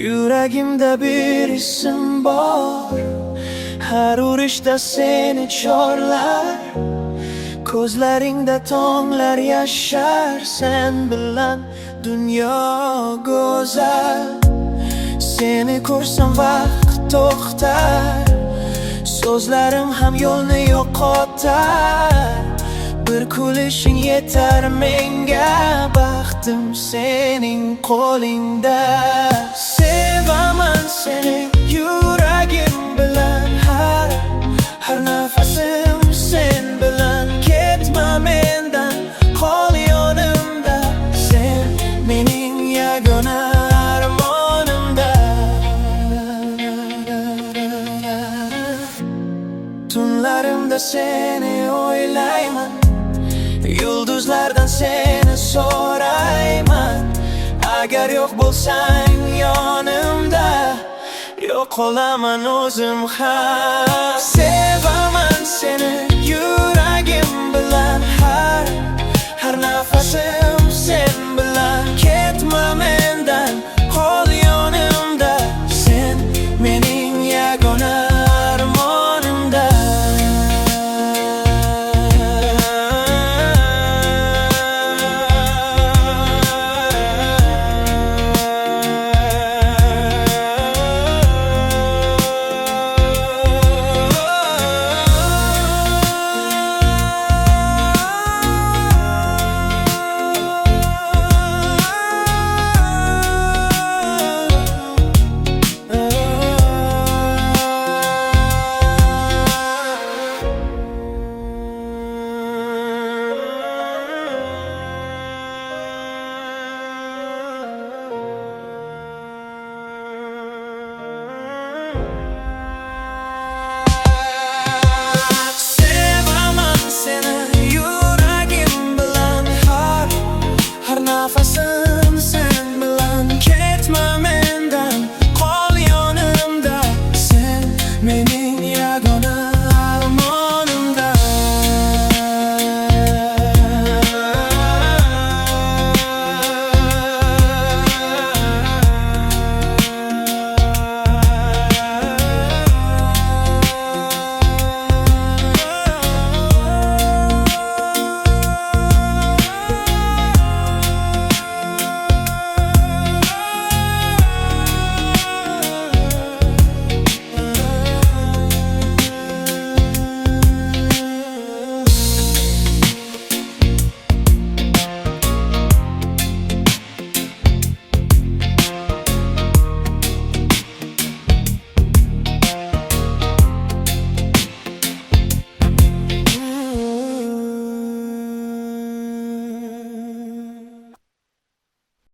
Yuragimda bir isim bor, har urishda seni chorlar. Ko'zlaringda tonglar yashar, sen bilan dunyo go'zal. Seni ko'rsam vaqt to'xtar, so'zlarim ham yo'lni yo'qotar. Bir kulishing yetar menga, baxtim sening qo'lingda. Sevaman seni yuragim bilan, har nafasim sen bilan. Ketma mendan, qol yonimda, sen mening yagona armonimda. Tunlarimda seni o'ylayman, yulduzlardan seni so'rayman. Agar yo'q bo'lsang yonimda, yo'qolaman o'zim ham. Sevaman seni yuragim bilan, har nafasim sen bilan. Ketma mendan, qol yonimda, sen mening yagona armonimda. Sevaman seni yuragim bilan, har nafasim